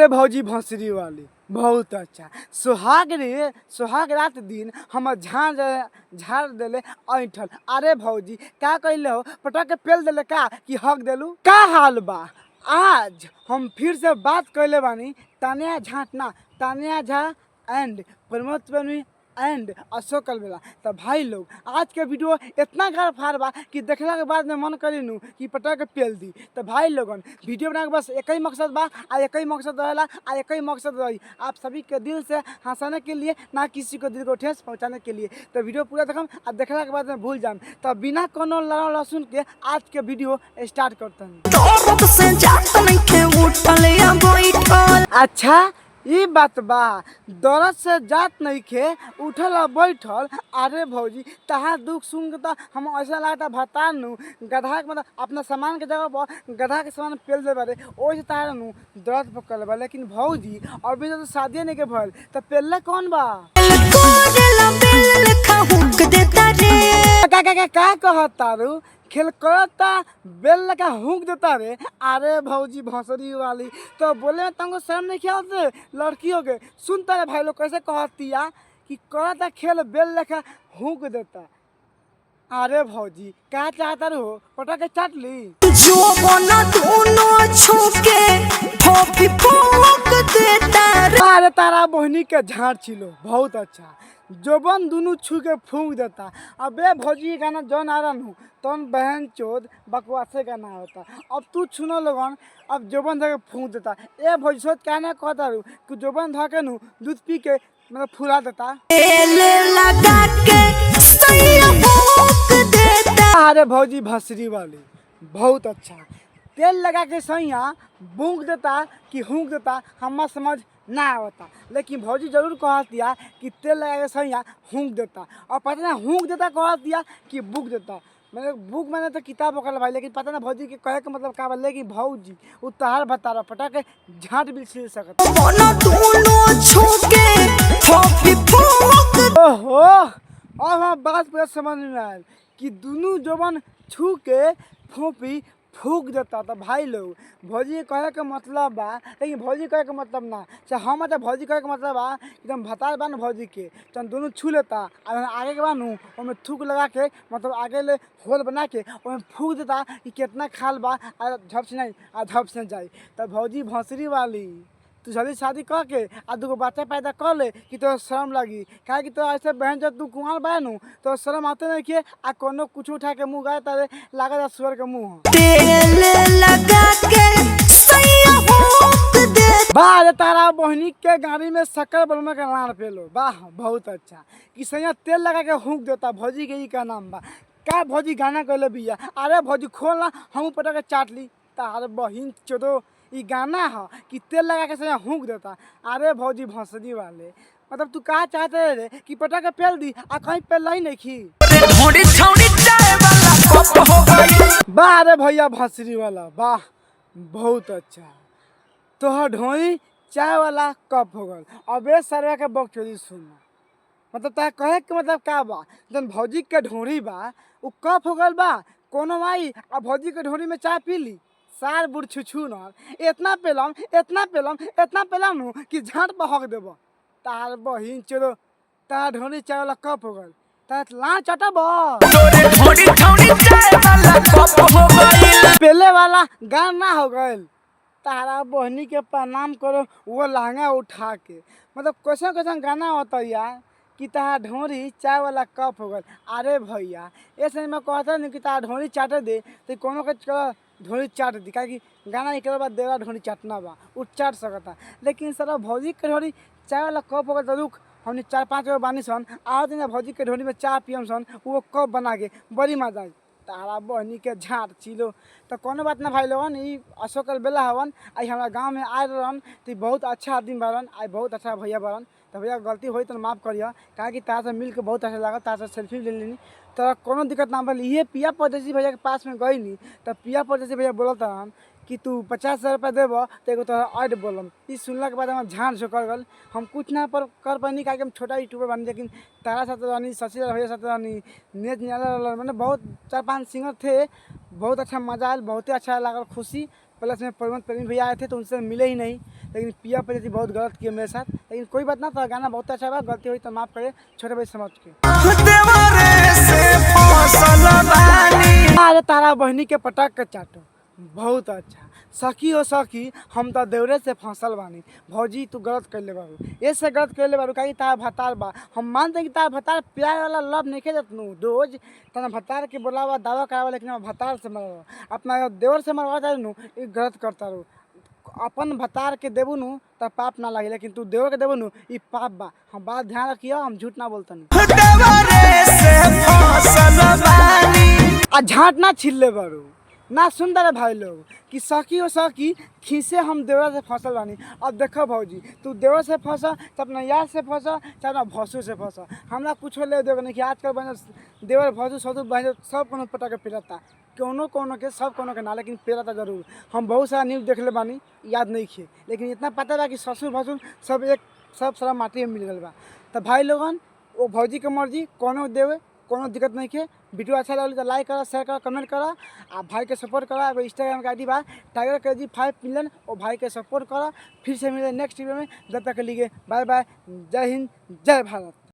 रे भौजी भंसरी वाली बहुत अच्छा। सुहाग रात दिन हम झाड़ देले ऐठल। अरे भौजी का कहले हो, पटक के पेल देले का कि हक देलू का हाल बा। आज हम फिर से बात कहले बानी तानिया झाटना तानिया झा एंड प्रमोद एंड अशोक अलबेला। तो भाई लोग आज के वीडियो इतना गार फार बा कि देखला के बाद में मन करी नू कि पटक के पेल दी। तो भाई लोगन वीडियो बना के बस एक ही मकसद बा आ एक ही मकसद रहेला आ एक ही मकसद रही आप सभी के दिल से हंसाने के लिए, ना किसी को दिल को ठेस पहुंचाने के लिए। तो वीडियो पूरा देखम आ देखला के बाद में भूल जाम। तो बिना कोनो लड़ा लहसुन के आज के वीडियो स्टार्ट करते हैं। अच्छा ये बात बा, दर्द से जात नहीं खे उठल और बैठल। अरे भौजी तहार दुख सुन के तो हम ऐसा लगता बता नू गधा के मतलब अपना सामान के जगह पर गधा के सामान पेल दे बारे ओसे तहार नू दर्द पकड़ बा। लेकिन भौजी अभी तो शादी नहीं के भल तो पेलले कौन बा का कहता रू खेल करता बेल लगा हुक देता रे। अरे भौजी भंसरी वाली तो बोले तुमको शर्म नहीं किया होते लड़की हो गए। सुनता रे भाई लोग कैसे कहतिया कि करता खेल बेल लगा हुक देता। अरे भौजी क्या चाहता रे हो पटा के चाट ली जो बना दोनों छूके फोफी फोक देता। अरे तारा बहनी के झाड़ छिलो बहुत अच्छा जोबन दोनों छू के फूंक देता। अबे भौजी गाना जौन आ रहा हूँ तौन बहन चोद बकवासे गाना होता। अब तू सुनो लोगन अब जोबन धके फूंक देता। ए भौजी सोच क्या ना कहता रू कि जोबन धके नू दूध पी के मतलब फुला देता लगा के अरे भौजी भंसरी वाली बहुत अच्छा तेल लगा के सैया बूंक देता कि हुक देता हमारा समझ ना होता। लेकिन भौजी जरूर कह दिया कि तेल लगा के सैया हुक देता और पता ना हुक देता कह दिया कि बुक देता। मैंने बुक मैंने तो किताब पकड़ भाई लेकिन पता ना भौजी के कहे का मतलब का बा। लेकिन भौजी वो तहार बता रहा पटा के झाट भी छिल सकता। ओहो अब हम बात पूरा समझ में आयल कि दोनों जवान छू के फोपी फूक देता। तो भाई लोग भौजी कहे के मतलब बा लेकिन भौजी कहे के मतलब ना चाहे हम तो भौजी कहे के मतलब बा एकदम भतार बा न भौजी के तो दोनों छू लेता और आगे के बानू उसमें थूक लगा के मतलब आगे ले होल बना के उसमें फूक देता कि कितना खाल बा और झप से नहीं और झप से जाए। तो भौजी भंसरी वाली तू जल्दी शादी कर के आ दूगो बच्चा पैदा कर ले कि तो शर्म लगी क्या कि तो ऐसे बहन जब तू कुंवार बा नू तो शर्म आते नहीं कि आ कोनो कुछ उठा के मुँह गाय तारे लगा सुअर के मुँह वाह तारा बहनी के गाड़ी में शक्कर बलमा का लाड़ पेलो वाह बहुत अच्छा कि सैया तेल लगा के हुक देता। भौजी के ही का नाम बा का भौजी गाना कहले बिया। अरे भौजी खोल ना हम पटा के चाट ली तार बहिन चोदो ये गाना है कि तेल लगा के सैया हुक देता। अरे भौजी भंसरी वाले मतलब तू कहा चाहते रे कि पटा के पेल दी आ कहीं पेल ही नहीं खी वाह रे भैया भंसरी वाला वाह बहुत अच्छा तोहर ढोई चाय वाला कप हो गल। अबे सरवा के बकचोदी सुनना मतलब ता कहे के मतलब का बा जन भौजी के ढोरी बा उ कप हो गल बा कोनो माई आ भौजी के ढोरी में चाय पी ली सार बुढ़ छुछू न इतना पेलम नु कि झाट बहक देब तार बहिन चलो तार ढोरी चाय वाला कप हो गल तार ला चटब पेले वाला गाना हो गल। तारा बहनी के प्रणाम करो वो लहंगा उठा के मतलब कैसा कैसा गाना होता यार कि तारा ढोरी चाय वाला कप हो गल। अरे भैया ऐसे में कहता नहीं कि तारा ढोरी चाटे दे तो कोनो के ढोरी चाट दी क्या कि गाना निकल बाद देवा ढोरी चाटना बा उ चाट सकता। लेकिन सर भौजी के ढोरी चाय वाला कप हो गल तो रुक हमने 4-5 गो बानी सन आओ दिन भौजी के ढोरी में चाय पियम सन वो कप बना के बड़ी मजा आई तारा बहनी के झाट छिलो। तो कोनो बात ना भाई लोगन ई अशोक अलबेला हवन आई हमारा गांव में आए रहन तो बहुत अच्छा आदमी बारन आई बहुत अच्छा भैया बारन। तो भैया गलती हुई तो माफ़ करिए कहा कि तारा से मिल के बहुत अच्छा लगा तारा से सेल्फी ले लेनी तो कोनो दिक्कत ना भल। ये पिया परदेसी भैया के पास में गई नहीं तो पिया परदेसी भैया बोलता हम कि तू 50,000 रुपया देव तो एगो तो ऐड बोलम। ई सुनला के बाद हमारे झाड़ झोकर गल हम कुछ ना पर कर पानी क्या कि हम छोटा यूट्यूबर बनी। लेकिन तारा साथ रहनी शशि भैया साथ रहनी नेज नियाला मैंने बहुत 4-5 सिंगर थे बहुत अच्छा मजा आयल बहुत अच्छा लागल खुशी प्लस में प्रवीण भैया आए थे तो उनसे मिले ही नहीं, लेकिन पिया प्रजाति बहुत गलत किए मेरे साथ, लेकिन कोई बात ना था, गाना बहुत अच्छा हुआ, गलती हुई तो माफ़ करे छोटे भाई समझ के। अरे तारा बहनी के पटक के चाटो, बहुत अच्छा। सखी हो सखी हम तो देवरे से फंसल बानी, भौजी तू गलत कर ले बाबू, ये से गलत कर ले बाबू, कहीं तारा भतार बा, हम मानते हैं कि तारा भतार प्यार वाला लव नहीं खेलत नू रोज तना भतार के बोलावा दावा करावा, लेकिन भतार से मरवा अपना देवर से मरवा जाए नू, ये गलत करता रू। अपन भतार के देबू नू तब पाप ना लगे, लेकिन तू देवर के देबू नू ये पाप बा। हम बात ध्यान रखियो, हम झूठ ना बोलता नहीं। आ झाट ना छिल ले बारू ना, सुंदर है भाई लोग कि सखी हो सखी खींचे हम देवर से फसल बानी। अब देखो भौजी तू देवर से फंसा तो अपना यार से फंसा चाहे अपना भसू से फंसा, हमरा कुछ ले देवे नहीं कि आजकल बने देवर भसू ससुर बहन सब कोनो पटा के पिलाता, कोनो के सब कोनो के ना, लेकिन पिलाता जरूर। हम बहुत सारा न्यूज़ देख ले बानी, याद नहीं खे, लेकिन इतना पता बा कि ससुर भसुर सब सारा माटी में मिल गल बा। तो भाई लोगन वो भौजी के मर्जी, कोनो देवे कोनो दिक्कत नहीं के। वीडियो अच्छा लगे तो लाइक करा, शेयर करा, कमेंट करा, आ भाई के सपोर्ट करा। एगो इंस्टाग्राम के आईडी बा टाइगर KG 5 मिलियन, और भाई के सपोर्ट करा। फिर से मिले नेक्स्ट वीडियो में, जब तक के लिए बाय बाय, जय हिंद जय भारत।